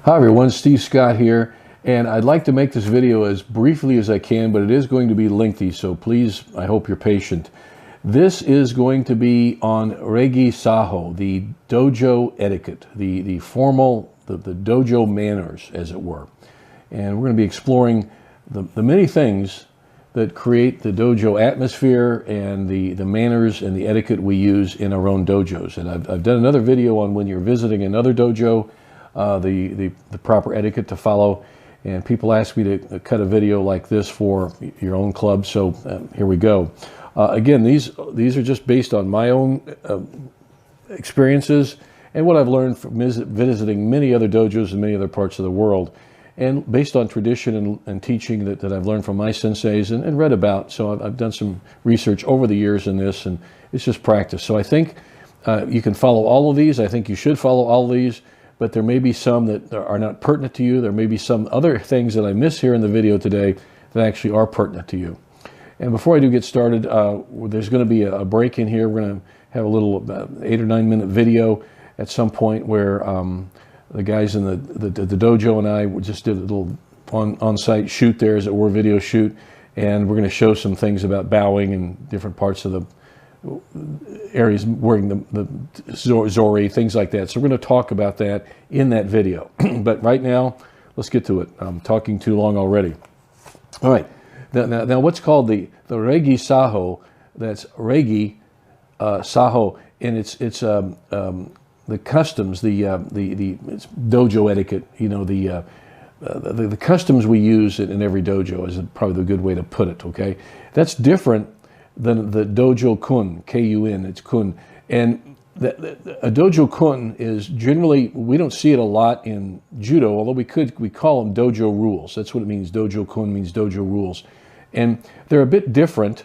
Hi everyone, Steve Scott here, and I'd like to make this video as briefly as I can, but it is going to be lengthy, so please, I hope you're patient. This is going to be on Regi Saho, the dojo etiquette, the formal, the dojo manners, as it were. And we're going to be exploring the many things that create the dojo atmosphere and the manners and the etiquette we use in our own dojos. And I've done another video on when you're visiting another dojo, the proper etiquette to follow, and people ask me to cut a video like this for your own club, so here we go. Again, these are just based on my own experiences and what I've learned from visiting many other dojos in many other parts of the world, and based on tradition and teaching that I've learned from my senseis and read about. So I've done some research over the years in this, and it's just practice. So I think you can follow all of these. I think you should follow all of these, but there may be some that are not pertinent to you. There may be some other things that I miss here in the video today that actually are pertinent to you. And before I do get started, there's going to be a break in here. We're going to have a little 8 or 9 minute video at some point where the guys in the dojo and I just did a little on-site shoot there, as it were, video shoot. And we're going to show some things about bowing and different parts of the areas wearing the zori, things like that. So we're going to talk about that in that video. But right now, let's get to it. I'm talking too long already. All right. Now what's called the Regi Saho, that's Regi Saho, and it's the customs, it's dojo etiquette. You know, the customs we use in every dojo is probably the good way to put it. Okay, that's different than the dojo kun, K-U-N, it's kun. And a dojo kun is generally, we don't see it a lot in judo, although we call them dojo rules. That's what it means. Dojo kun means dojo rules. And they're a bit different.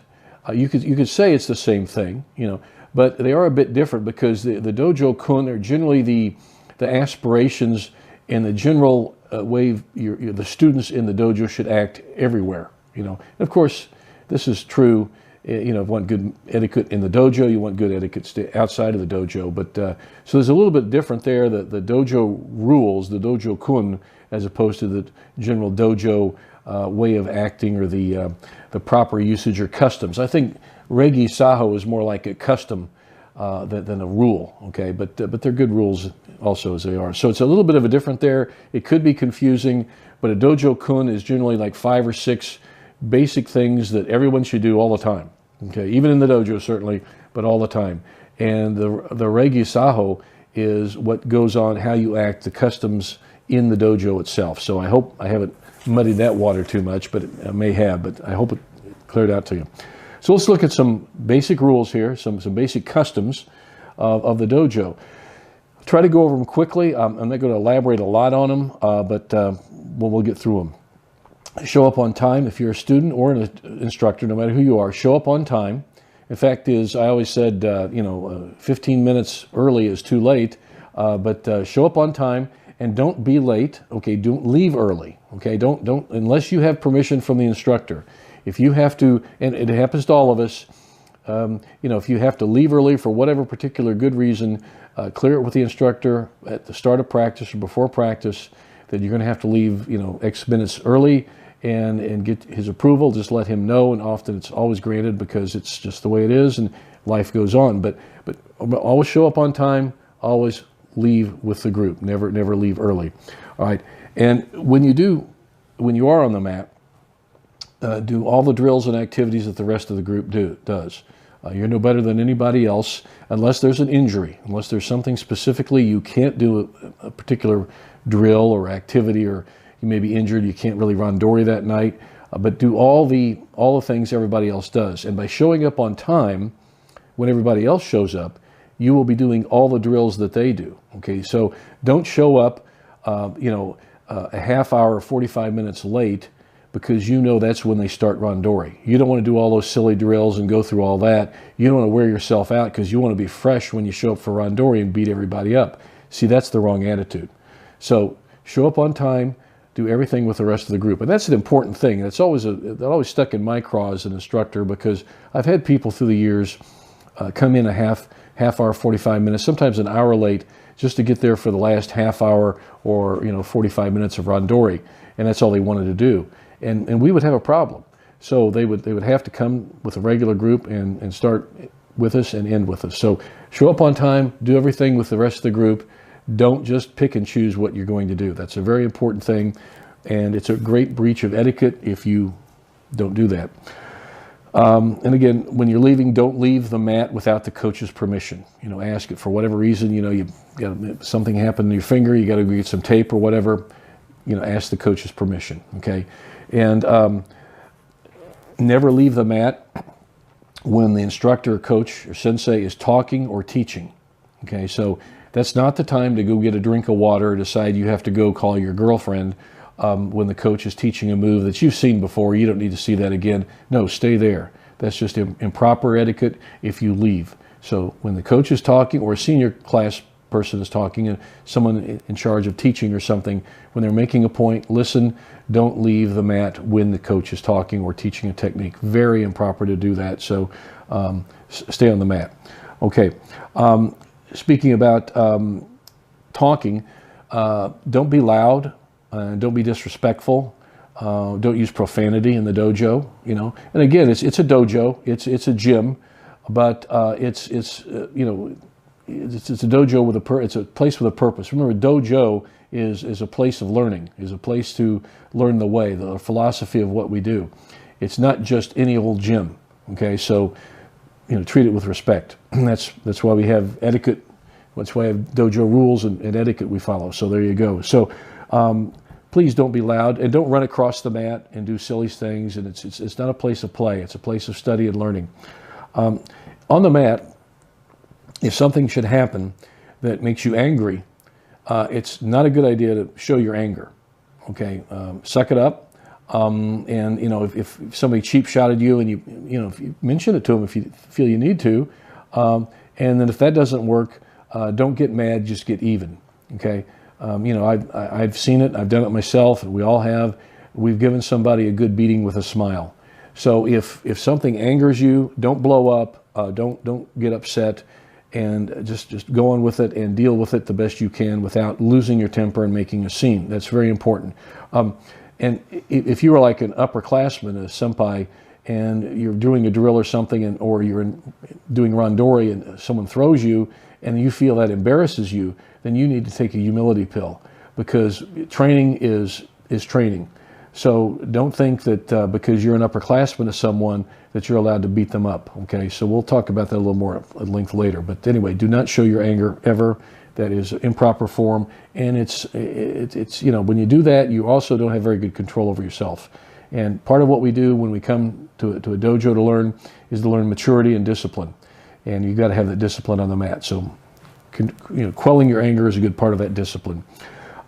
You could say it's the same thing, you know, but they are a bit different because the dojo kun are generally the aspirations and the general way the students in the dojo should act everywhere, you know. And of course, this is true. You know, if you want good etiquette in the dojo, you want good etiquette outside of the dojo. But so there's a little bit different there. The dojo rules, the dojo kun, as opposed to the general dojo way of acting or the proper usage or customs. I think Regi Saho is more like a custom than a rule. Okay, but they're good rules also as they are. So it's a little bit of a different there. It could be confusing, but a dojo kun is generally like 5 or 6 basic things that everyone should do all the time. Okay, even in the dojo certainly, but all the time. And the Regi Saho is what goes on, how you act, the customs in the dojo itself. So I hope I haven't muddied that water too much, but I may have, but I hope it cleared out to you. So let's look at some basic rules here, some basic customs of the dojo. I'll try to go over them quickly. I'm not going to elaborate a lot on them, but we'll get through them. Show up on time. If you're a student or an instructor, no matter who you are, show up on time. In fact, I always said, 15 minutes early is too late, but show up on time and don't be late. Okay, don't leave early. Okay, don't unless you have permission from the instructor. If you have to, and it happens to all of us, if you have to leave early for whatever particular good reason, clear it with the instructor at the start of practice or before practice that you're going to have to leave, X minutes early. And get his approval. Just let him know, and often it's always granted because it's just the way it is, and life goes on. But always show up on time. Always leave with the group. Never leave early. All right. And when you are on the mat, do all the drills and activities that the rest of the group does. You're no better than anybody else, unless there's an injury, unless there's something specifically you can't do a particular drill or activity, or you may be injured, you can't really randori that night, but do all the things everybody else does. And by showing up on time, when everybody else shows up, you will be doing all the drills that they do. Okay, so don't show up, a half hour, 45 minutes late, because that's when they start randori. You don't want to do all those silly drills and go through all that. You don't want to wear yourself out because you want to be fresh when you show up for randori and beat everybody up. See, that's the wrong attitude. So show up on time. Do everything with the rest of the group. And that's an important thing. That always stuck in my craw as an instructor, because I've had people through the years come in a half hour, 45 minutes, sometimes an hour late, just to get there for the last half hour or 45 minutes of randori, and that's all they wanted to do. And we would have a problem. So they would have to come with a regular group and start with us and end with us. So show up on time, do everything with the rest of the group. Don't just pick and choose what you're going to do. That's a very important thing, and it's a great breach of etiquette if you don't do that. And again, when you're leaving, don't leave the mat without the coach's permission. Ask it for whatever reason. You got something happened to your finger, you got to get some tape or whatever. Ask the coach's permission. Okay, and never leave the mat when the instructor, or coach, or sensei is talking or teaching. Okay, so that's not the time to go get a drink of water or decide you have to go call your girlfriend when the coach is teaching a move that you've seen before. You don't need to see that again. No, stay there. That's just improper etiquette if you leave. So when the coach is talking or a senior class person is talking and someone in charge of teaching or something, when they're making a point, listen. Don't leave the mat when the coach is talking or teaching a technique. Very improper to do that. So stay on the mat. Okay. Speaking about talking, don't be loud. Don't be disrespectful. Don't use profanity in the dojo. And again, it's a dojo. It's a gym, but it's a dojo with it's a place with a purpose. Remember, dojo is a place of learning. Is a place to learn the way, the philosophy of what we do. It's not just any old gym. Okay, so treat it with respect. That's why we have etiquette. That's why we have dojo rules and etiquette we follow. So there you go. So please don't be loud and don't run across the mat and do silly things. And it's not a place of play. It's a place of study and learning. On the mat, if something should happen that makes you angry, it's not a good idea to show your anger. Okay, suck it up. And if somebody cheap shotted you, and if you mention it to them if you feel you need to, and then if that doesn't work, don't get mad. Just get even. Okay. I've seen it. I've done it myself, and we all have. We've given somebody a good beating with a smile. So if something angers you, don't blow up. Don't get upset, and just go on with it and deal with it the best you can without losing your temper and making a scene. That's very important. And if you are like an upperclassman, a senpai, and you're doing a drill or something, or you're doing randori and someone throws you, and you feel that embarrasses you, then you need to take a humility pill, because training is training. So don't think that because you're an upperclassman to someone that you're allowed to beat them up. Okay, so we'll talk about that a little more at length later. But anyway, do not show your anger ever. That is improper form, and it's when you do that, you also don't have very good control over yourself. And part of what we do when we come to a dojo to learn is to learn maturity and discipline, and you got to have that discipline on the mat. So quelling your anger is a good part of that discipline.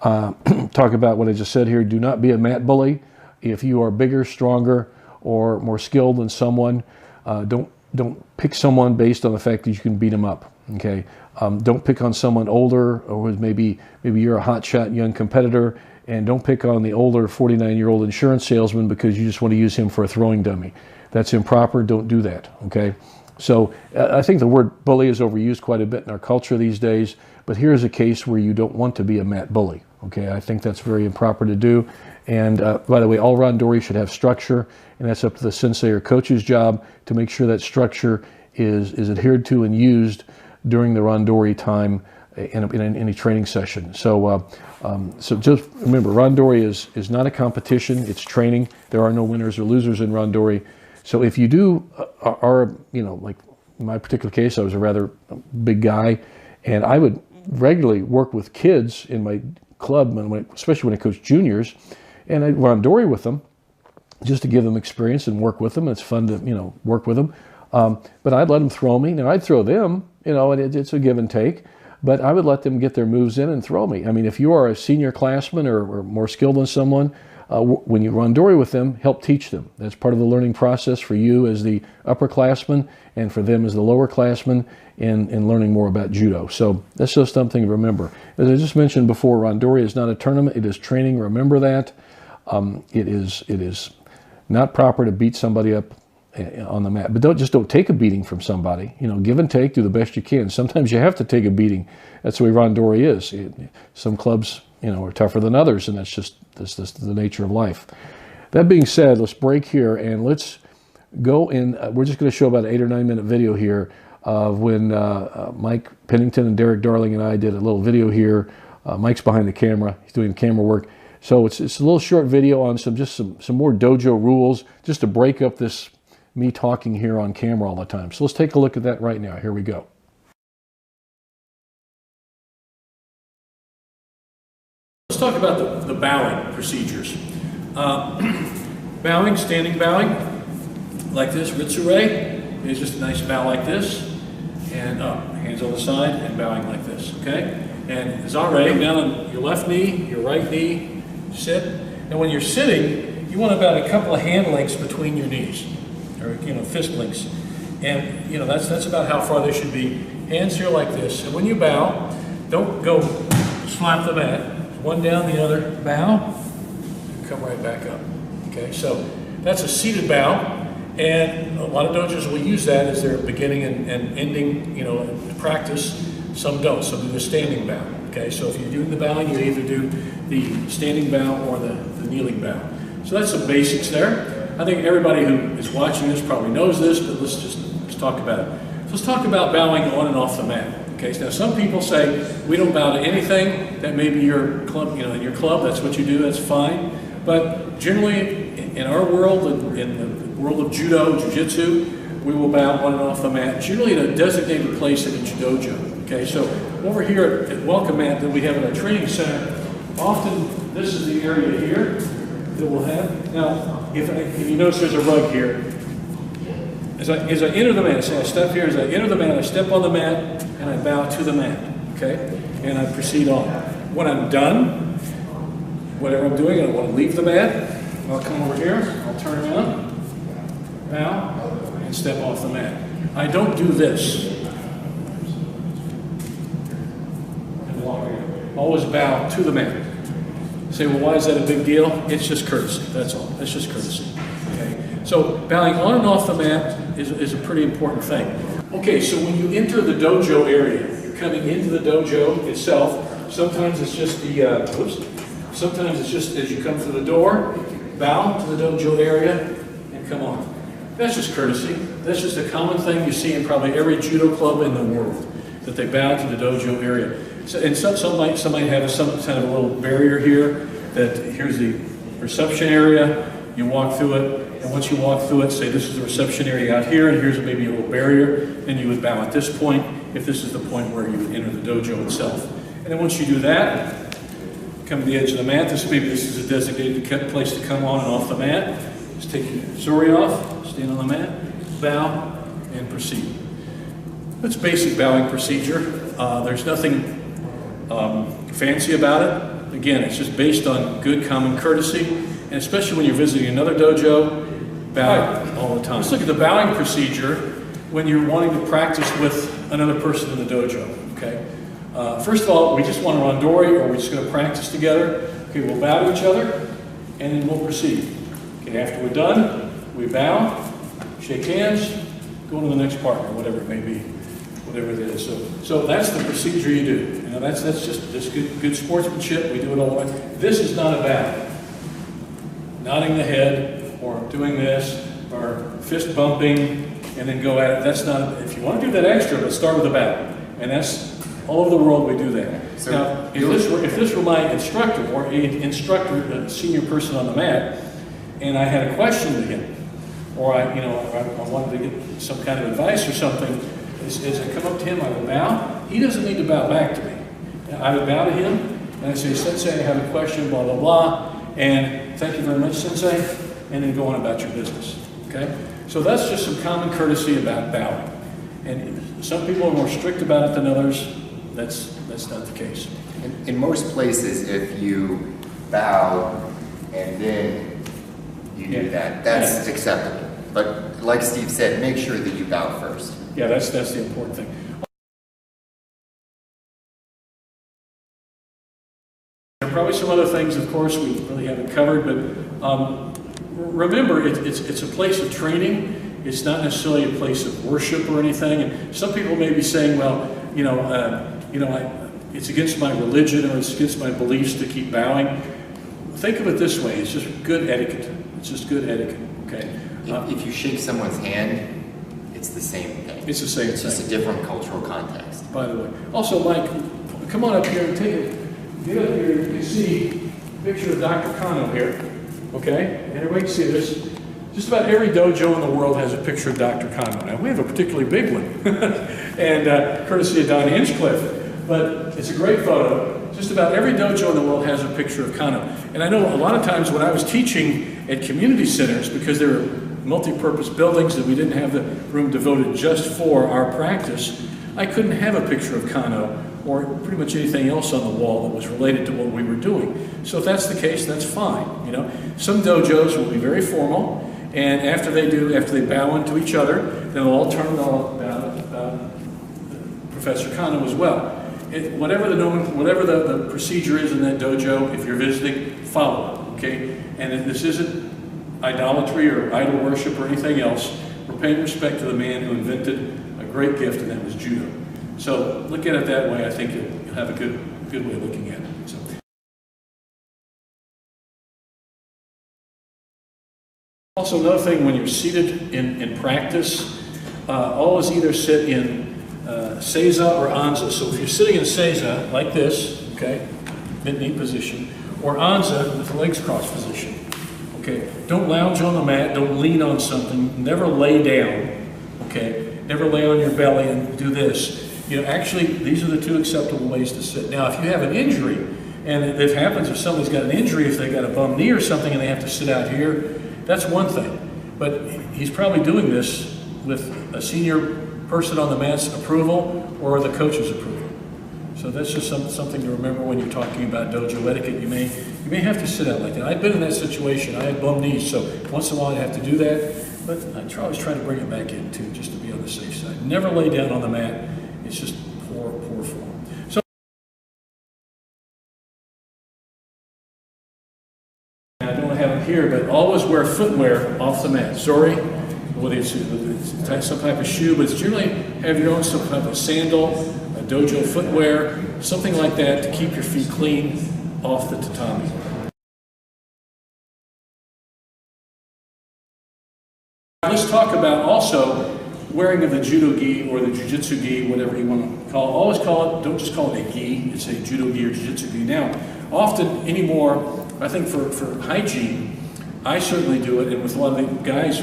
Talk about what I just said here. Do not be a mat bully. If you are bigger, stronger, or more skilled than someone, don't pick someone based on the fact that you can beat them up. Okay. Don't pick on someone older, or maybe you're a hotshot young competitor, and don't pick on the older 49-year-old insurance salesman because you just want to use him for a throwing dummy. That's improper. Don't do that. Okay. So I think the word bully is overused quite a bit in our culture these days, but here's a case where you don't want to be a mat bully. Okay, I think that's very improper to do. And by the way, all randori should have structure, and that's up to the sensei or coach's job to make sure that structure is adhered to and used during the randori time in any training session. So so just remember, randori is not a competition, it's training. There are no winners or losers in randori. So if you do like in my particular case, I was a rather big guy, and I would regularly work with kids in my club, especially when I coached juniors, and I'd randori with them just to give them experience and work with them. It's fun to work with them. But I'd let them throw me. Now I'd throw them, and it's a give and take, but I would let them get their moves in and throw me. I mean, if you are a senior classman or more skilled than someone, when you randori with them, help teach them. That's part of the learning process for you as the upperclassman and for them as the lowerclassman in learning more about judo. So that's just something to remember. As I just mentioned before, randori is not a tournament, it is training. Remember that. It is not proper to beat somebody up on the mat. But don't take a beating from somebody. You know, give and take, do the best you can. Sometimes you have to take a beating. That's the way randori is. Some clubs, you know, are tougher than others, and that's the nature of life. That being said, let's break here and let's go in. We're just going to show about an 8 or 9 minute video here of when Mike Pennington and Derek Darling and I did a little video here. Mike's behind the camera. He's doing camera work. So it's a little short video on some more dojo rules, just to break up this me talking here on camera all the time. So let's take a look at that right now. Here we go. Let's talk about the bowing procedures. Bowing, standing bowing, like this, Ritsure, is just a nice bow like this, and up, hands on the side, and bowing like this, okay? And Zare, down on your left knee, your right knee, sit. And when you're sitting, you want about a couple of hand lengths between your knees, or, you know, fist lengths. And, you know, that's about how far they should be. Hands here like this. And when you bow, don't go slap the mat. One down, the other, bow, and come right back up. Okay, so that's a seated bow. And a lot of dojos will use that as their beginning and ending, you know, practice. Some don't, some do the standing bow. Okay, so if you do the bowing, you either do the standing bow or the kneeling bow. So that's some basics there. I think everybody who is watching this probably knows this, but let's talk about it. So let's talk about bowing on and off the mat. Okay, so now some people say we don't bow to anything. That may be your club, you know, in your club, that's what you do, that's fine. But generally, in our world, in the world of judo, jiu-jitsu, we will bow on and off the mat, generally in a designated place in each dojo. Okay, so over here at Welcome Mat that we have in our training center, often this is the area here that we'll have. Now, if you notice there's a rug here, as I enter the mat, so I step here, as I enter the mat, I step on the mat, and I bow to the mat, okay? And I proceed on. When I'm done, whatever I'm doing, I want to leave the mat, I'll come over here, I'll turn around, bow, and step off the mat. I don't do this. And walk. Always bow to the mat. Say, well, why is that a big deal? It's just courtesy, that's all. It's just courtesy. Okay? So bowing on and off the mat is a pretty important thing. Okay, so when you enter the dojo area, you're coming into the dojo itself. Sometimes it's just sometimes it's just as you come through the door, bow to the dojo area and come on. That's just courtesy. That's just a common thing you see in probably every judo club in the world, that they bow to the dojo area. So, and some might have some kind of a little barrier here, that here's the reception area, you walk through it, and once you walk through it, say this is the reception area out here, and here's maybe a little barrier, and you would bow at this point, if this is the point where you would enter the dojo itself. And then once you do that, come to the edge of the mat, this is a designated place to come on and off the mat. Just take your zori off, stand on the mat, bow, and proceed. That's basic bowing procedure. There's nothing fancy about it. Again, it's just based on good common courtesy, and especially when you're visiting another dojo, bow all the time. Let's look at the bowing procedure when you're wanting to practice with another person in the dojo, okay? First of all, we just want to randori, or we're just going to practice together. Okay, we'll bow to each other, and then we'll proceed. Okay, after we're done, we bow, shake hands, go to the next partner, whatever it may be, whatever it is. So that's the procedure you do. You know, that's just good sportsmanship. We do it all the way. This is not a bow. Nodding the head, or doing this, or fist bumping, and then go at it. That's not. If you want to do that extra, let's start with a bow, and that's. All over the world we do that. So now, if this were my instructor, or a senior person on the mat, and I had a question to him, or I wanted to get some kind of advice or something, as I come up to him, I would bow. He doesn't need to bow back to me. I would bow to him, and I say, Sensei, I have a question, blah, blah, blah, and thank you very much, Sensei, and then go on about your business, okay? So that's just some common courtesy about bowing. And some people are more strict about it than others. That's not the case. In most places, if you bow and then you do that, that's acceptable. But like Steve said, make sure that you bow first. Yeah, that's the important thing. There are probably some other things, of course, we really haven't covered, but remember, it's a place of training, It's not necessarily a place of worship or anything. And some people may be saying, well, it's against my religion or it's against my beliefs to keep bowing. Think of it this way: it's just good etiquette. It's just good etiquette. Okay. If you shake someone's hand, it's the same thing. It's the same thing. It's just a different cultural context. By the way. Also, Mike, come on up here and get up here. You can see a picture of Dr. Kano here. Okay? And everybody can see this. Just about every dojo in the world has a picture of Dr. Kano. Now, we have a particularly big one, and courtesy of Don Hinchcliffe. But it's a great photo. Just about every dojo in the world has a picture of Kano. And I know a lot of times when I was teaching at community centers, because there were multi-purpose buildings that we didn't have the room devoted just for our practice, I couldn't have a picture of Kano or pretty much anything else on the wall that was related to what we were doing. So if that's the case, that's fine. Some dojos will be very formal, and after they bow into each other, then they'll all turn and all bow Professor Kano as well. Whatever the procedure is in that dojo, if you're visiting, follow it. Okay, and this isn't idolatry or idol worship or anything else. We're paying respect to the man who invented a great gift, and that was Judo. So look at it that way. I think you'll have a good way of looking at it. So. Also, another thing, when you're seated in practice, always either sit in Sasa or Anza. So if you're sitting in Sasa, like this, okay, mid-knee position, or Anza with the legs crossed position. Okay, don't lounge on the mat, don't lean on something, never lay down, okay, never lay on your belly and do this. Actually, these are the two acceptable ways to sit. Now, if you have an injury, and it happens if somebody's got an injury, if they got a bum knee or something and they have to sit out here, that's one thing. But he's probably doing this with a senior person on the mat's approval or the coach's approval. So that's just something to remember when you're talking about dojo etiquette. You may have to sit out like that. I've been in that situation. I had bum knees, so once in a while I have to do that. But I always try to bring it back in too, just to be on the safe side. Never lay down on the mat. It's just poor form. So I don't have it here, but always wear footwear off the mat. Sorry, whether it's some type of shoe, but it's generally have your own some type of sandal, a dojo footwear, something like that to keep your feet clean off the tatami. Let's talk about also wearing of the judo gi or the jiu-jitsu gi, whatever you want to call it. Always call it, don't just call it a gi, it's a judo gi or jiu-jitsu gi. Now, often anymore, I think for hygiene, I certainly do it, and with a lot of the guys,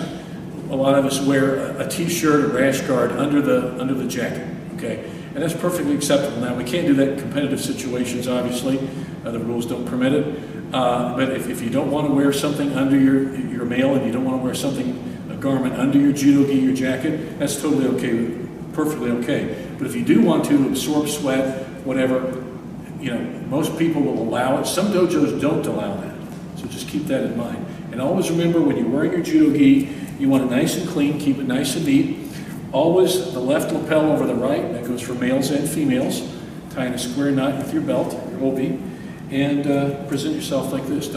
a lot of us wear a t-shirt or rash guard under the jacket, okay? And that's perfectly acceptable. Now, we can't do that in competitive situations, obviously. The rules don't permit it. But if you don't want to wear something under your mail and you don't want to wear something, a garment under your judo gi, your jacket, that's totally okay, perfectly okay. But if you do want to absorb sweat, whatever, most people will allow it. Some dojos don't allow that. So just keep that in mind. And always remember, when you're wearing your judo gi, you want it nice and clean, keep it nice and neat. Always the left lapel over the right, that goes for males and females. Tie in a square knot with your belt, your obi, and present yourself like this. You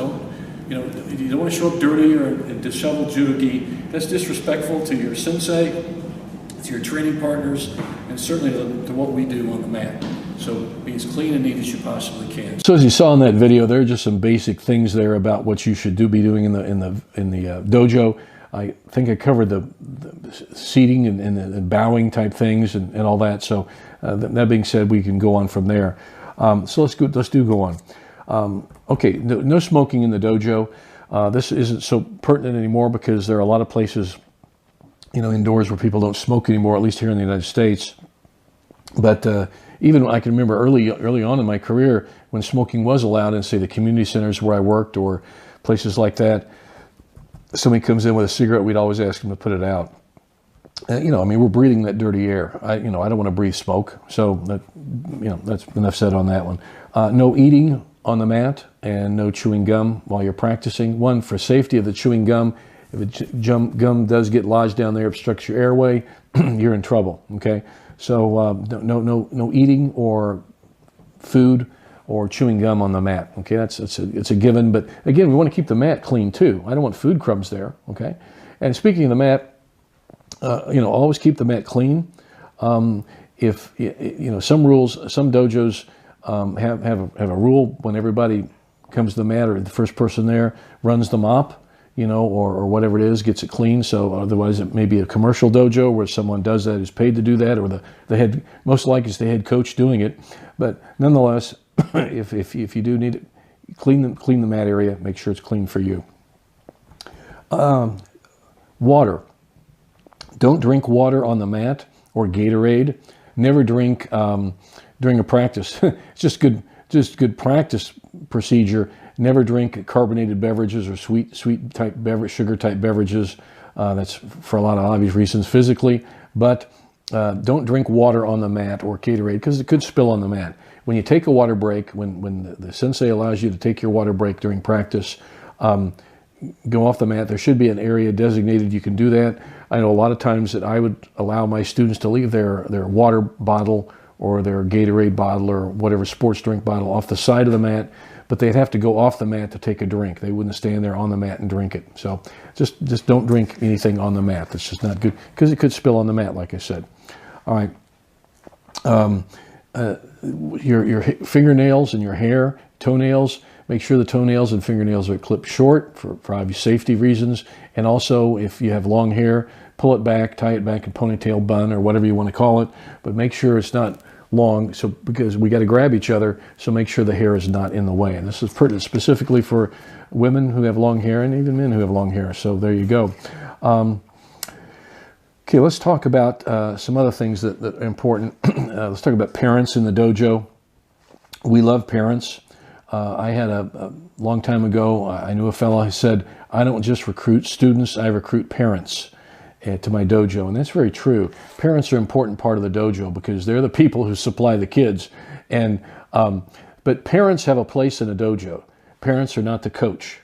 don't want to show up dirty or in disheveled judo gi. That's disrespectful to your sensei, to your training partners, and certainly to what we do on the mat. So be as clean and neat as you possibly can. So as you saw in that video, there are just some basic things there about what you should be doing in the dojo. I think I covered the seating and the bowing type things and all that. So that being said, we can go on from there. So let's go on. Okay, no smoking in the dojo. This isn't so pertinent anymore because there are a lot of places, indoors where people don't smoke anymore, at least here in the United States. But even I can remember early on in my career when smoking was allowed in, say, the community centers where I worked or places like that. Somebody comes in with a cigarette, we'd always ask them to put it out. We're breathing that dirty air. I don't want to breathe smoke. So that's enough said on that one. No eating on the mat and no chewing gum while you're practicing. One, for safety of the chewing gum. If the gum does get lodged down there, obstructs your airway, you're in trouble. Okay, so no eating or food or chewing gum on the mat. Okay, it's a given. But again, we want to keep the mat clean too. I don't want food crumbs there. Okay, and speaking of the mat, Always keep the mat clean. If some rules, some dojos have a rule when everybody comes to the mat, or the first person there runs the mop, or whatever it is, gets it clean. So otherwise it may be a commercial dojo where someone does that, who's paid to do that, or the head, most likely it's the head coach doing it. But nonetheless, if you do need it, clean the mat area, make sure it's clean for you. Water. Don't drink water on the mat or Gatorade. Never drink during a practice. It's just good practice procedure. Never drink carbonated beverages or sweet type beverage, sugar type beverages. That's for a lot of obvious reasons physically. But don't drink water on the mat or Gatorade, because it could spill on the mat. When you take a water break, when the sensei allows you to take your water break during practice, go off the mat. There should be an area designated you can do that. I know a lot of times that I would allow my students to leave their water bottle or their Gatorade bottle or whatever sports drink bottle off the side of the mat, but they'd have to go off the mat to take a drink. They wouldn't stand there on the mat and drink it. So just don't drink anything on the mat. That's just not good, because it could spill on the mat, like I said. All right. Your fingernails and your hair, toenails, make sure the toenails and fingernails are clipped short for obvious safety reasons. And also, if you have long hair, pull it back, tie it back in ponytail, bun, or whatever you want to call it. But make sure it's not long, because we got to grab each other, so make sure the hair is not in the way. And this is specifically for women who have long hair and even men who have long hair. So there you go. Okay, let's talk about some other things that are important. Let's talk about parents in the dojo. We love parents. I had a long time ago, I knew a fellow who said, I don't just recruit students, I recruit parents to my dojo. And that's very true. Parents are an important part of the dojo, because they're the people who supply the kids. And but parents have a place in a dojo. Parents are not the coach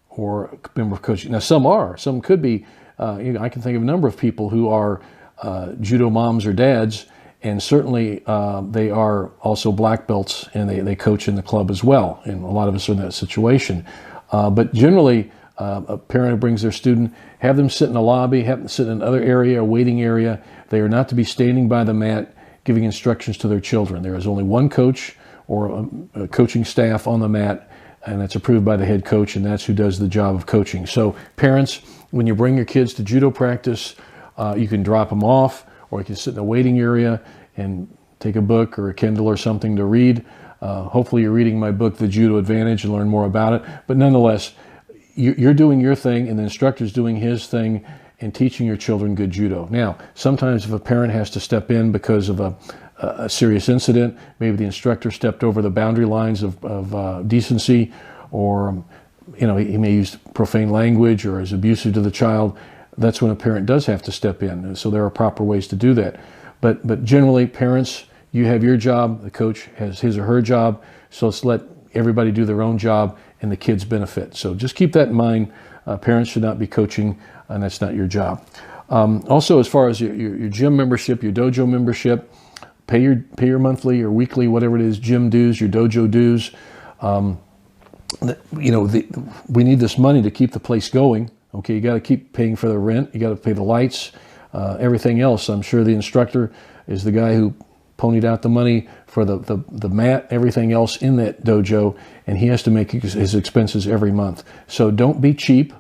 or member of coaching. Now, some are. Some could be. I can think of a number of people who are judo moms or dads, and certainly they are also black belts, and they coach in the club as well. And a lot of us are in that situation. But generally, a parent who brings their student, have them sit in a lobby, have them sit in another area, a waiting area. They are not to be standing by the mat giving instructions to their children. There is only one coach or a coaching staff on the mat, and that's approved by the head coach, and that's who does the job of coaching. So parents, when you bring your kids to judo practice, you can drop them off, or you can sit in a waiting area and take a book or a Kindle or something to read. Hopefully you're reading my book, The Judo Advantage, and learn more about it. But nonetheless, you're doing your thing, and the instructor's doing his thing and teaching your children good judo. Now, sometimes if a parent has to step in because of a serious incident, maybe the instructor stepped over the boundary lines of decency, or he may use profane language or is abusive to the child, that's when a parent does have to step in. So there are proper ways to do that. But generally, parents, you have your job, the coach has his or her job, so let's let everybody do their own job and the kids benefit. So just keep that in mind. Parents should not be coaching, and that's not your job. Also, as far as your gym membership, your dojo membership, pay your monthly or weekly, whatever it is, gym dues, your dojo dues. We need this money to keep the place going. Okay, you got to keep paying for the rent. You got to pay the lights, everything else. I'm sure the instructor is the guy who ponied out the money for the mat, everything else in that dojo, and he has to make his expenses every month. So don't be cheap,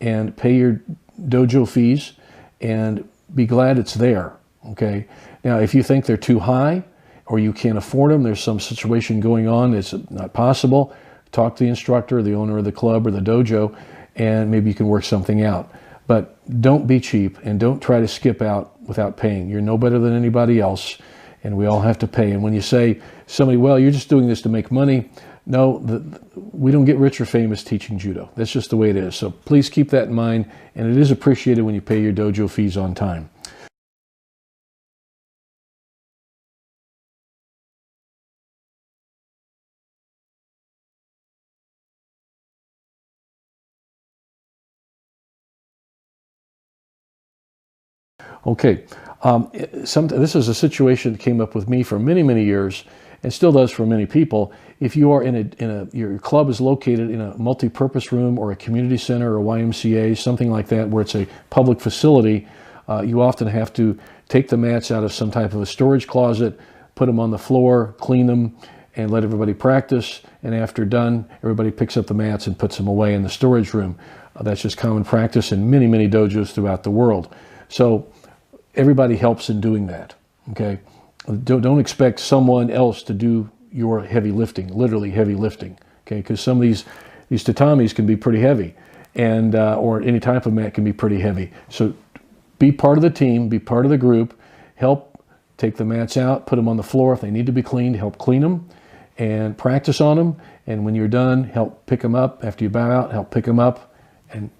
and pay your dojo fees, and be glad it's there. Okay. Now, if you think they're too high, or you can't afford them, there's some situation going on, it's not possible, talk to the instructor, the owner of the club or the dojo, and maybe you can work something out. But don't be cheap, and don't try to skip out without paying. You're no better than anybody else, and we all have to pay. And when you say somebody, well, you're just doing this to make money, no, we don't get rich or famous teaching judo. That's just the way it is. So please keep that in mind, and it is appreciated when you pay your dojo fees on time. Okay, this is a situation that came up with me for many, many years, and still does for many people. If you are your club is located in a multi-purpose room or a community center or a YMCA, something like that, where it's a public facility, You often have to take the mats out of some type of a storage closet, put them on the floor, clean them, and let everybody practice. And after done, everybody picks up the mats and puts them away in the storage room. That's just common practice in many, many dojos throughout the world. So everybody helps in doing that, okay? Don't expect someone else to do your heavy lifting, literally heavy lifting, okay? Because some of these tatamis can be pretty heavy, and or any type of mat can be pretty heavy. So be part of the team, be part of the group, help take the mats out, put them on the floor. If they need to be cleaned, help clean them, and practice on them. And when you're done, help pick them up. After you bow out, help pick them up and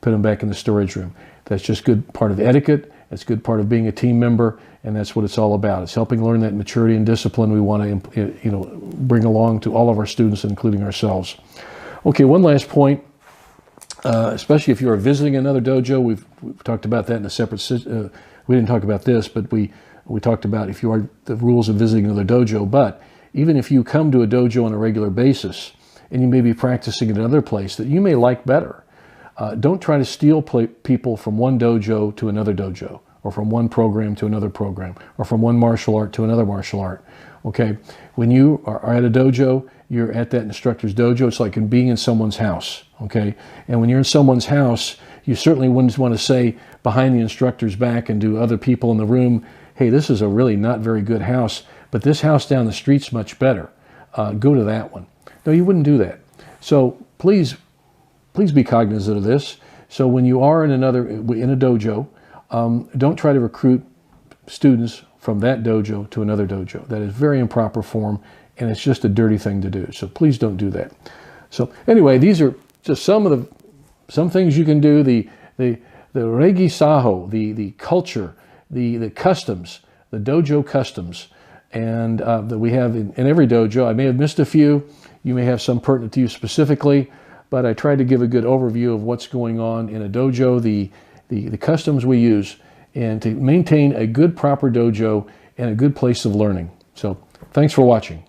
put them back in the storage room. That's just good part of etiquette. It's good part of being a team member, and that's what it's all about. It's helping learn that maturity and discipline we want to, bring along to all of our students, including ourselves. Okay, one last point. Especially if you are visiting another dojo, we've talked about that in a separate. We didn't talk about this, but we talked about if you are the rules of visiting another dojo. But even if you come to a dojo on a regular basis, and you may be practicing at another place that you may like better, don't try to steal people from one dojo to another dojo, or from one program to another program, or from one martial art to another martial art. Okay, when you are at a dojo, you're at that instructor's dojo. It's like being in someone's house. Okay, and when you're in someone's house, you certainly wouldn't want to say behind the instructor's back and to other people in the room, hey, this is a really not very good house, but this house down the street's much better. Go to that one. No, you wouldn't do that. So please be cognizant of this. So when you are in a dojo, don't try to recruit students from that dojo to another dojo. That is very improper form, and it's just a dirty thing to do. So please don't do that. So anyway, these are just some things you can do. The regi saho, the culture, the customs, the dojo customs, and that we have in every dojo. I may have missed a few. You may have some pertinent to you specifically, but I tried to give a good overview of what's going on in a dojo, the customs we use, and to maintain a good, proper dojo and a good place of learning. So thanks for watching.